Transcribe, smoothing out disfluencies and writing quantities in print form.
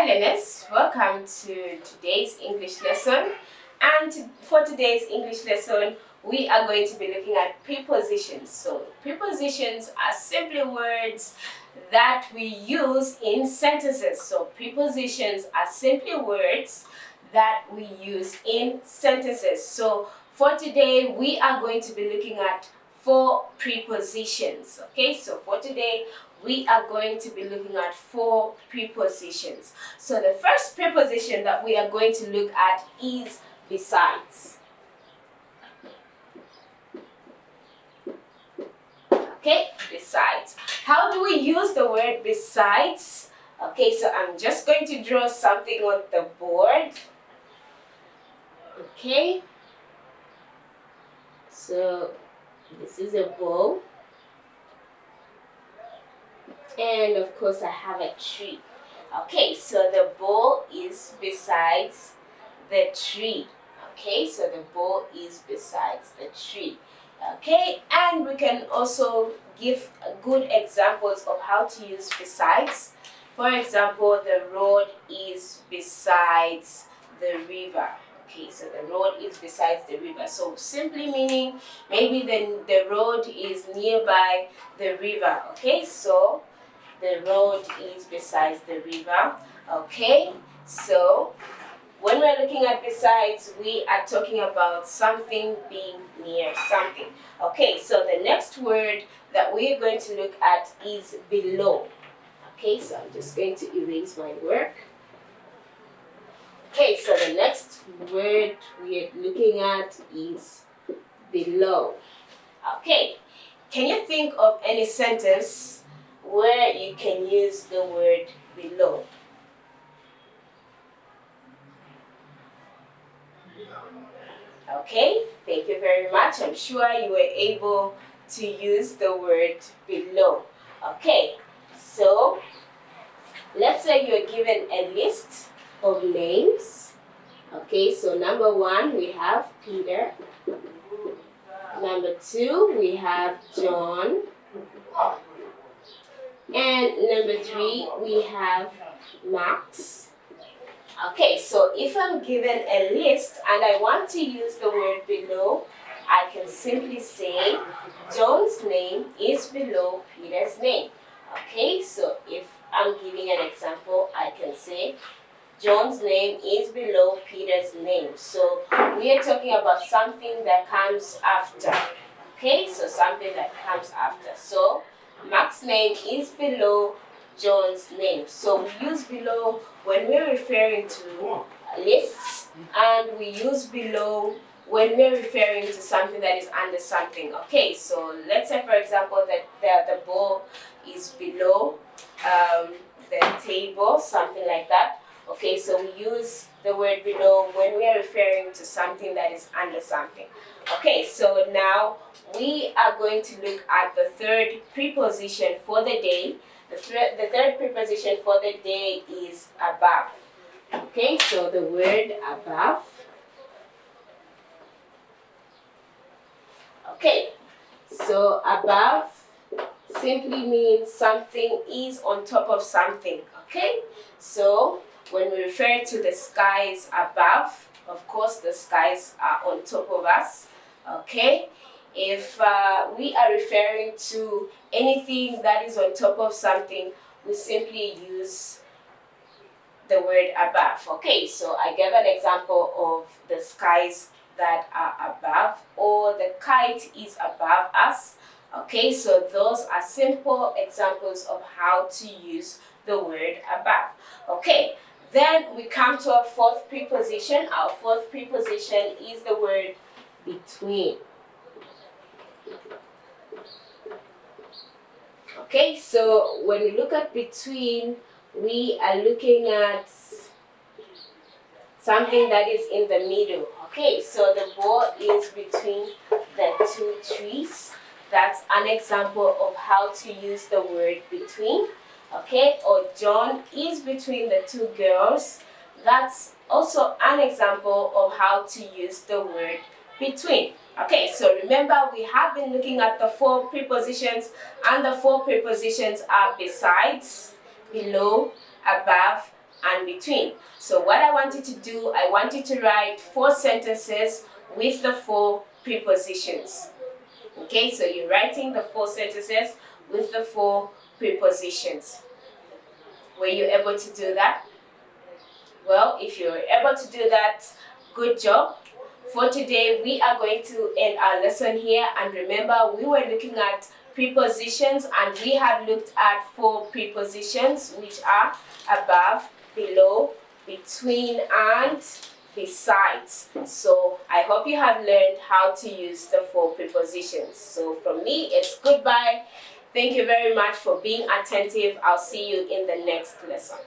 Hi learners, welcome to today's English lesson. And for today's English lesson, we are going to be looking at prepositions. So prepositions are simply words that we use in sentences. So prepositions are simply words that we use in sentences. So for today, we are going to be looking at 4 prepositions. Okay, so for today, we are going to be looking at 4 prepositions. So the first preposition that we are going to look at is besides. Okay, besides. How do we use the word besides? Okay, so I'm just going to draw something on the board. Okay, so this is a bowl. And of course I have a tree. Okay, so the bowl is besides the tree. Okay, so the bowl is besides the tree. Okay, and we can also give good examples of how to use besides. For example, the road is besides the river. Okay, so the road is besides the river. So simply meaning maybe the road is nearby the river. Okay, so the road is besides the river. Okay, so when we're looking at besides, we are talking about something being near something. Okay, so the next word that we're going to look at is below. Okay, so I'm just going to erase my work. Okay, so the next word we're looking at is below. Okay, can you think of any sentence where you can use the word below? Okay, thank you very much. I'm sure you were able to use the word below. Okay, so let's say you're given a list of names. Okay, so number 1 we have Peter. Number 2 we have John. And number 3 we have Max. Okay, so if I'm given a list and I want to use the word below, I can simply say John's name is below Peter's name. Okay, so if I'm giving an example, I can say John's name is below Peter's name. So we are talking about something that comes after. Okay, so something that comes after. So Max's name is below John's name. So we use below when we're referring to lists, and we use below when we're referring to something that is under something. Okay, so let's say for example that the bowl is below the table, something like that. Okay, so we use the word below when we are referring to something that is under something. Okay, so now we are going to look at the third preposition for the day. The third preposition for the day is above. Okay, so the word above. Okay, so above simply means something is on top of something. Okay, so when we refer to the skies above, of course the skies are on top of us. Okay, if we are referring to anything that is on top of something, we simply use the word above. Okay, so I gave an example of the skies that are above, or the kite is above us. Okay, so those are simple examples of how to use the word above. Okay, then we come to our fourth preposition. Our fourth preposition is the word between. Okay, so when we look at between, we are looking at something that is in the middle. Okay, so the ball is between the 2 trees. That's an example of how to use the word between. Okay, or John is between the 2 girls. That's also an example of how to use the word between. Okay, so remember we have been looking at the 4 prepositions, and the 4 prepositions are besides, below, above, and between. So what I want you to do, I want you to write 4 sentences with the 4 prepositions. Okay, so you're writing the 4 sentences with the 4 prepositions. Were you able to do that? Well, if you're able to do that, good job. For today, we are going to end our lesson here. And remember, we were looking at prepositions, and we have looked at 4 prepositions, which are above, below, between, and besides. So I hope you have learned how to use the 4 prepositions. So from me, it's goodbye. Thank you very much for being attentive. I'll see you in the next lesson.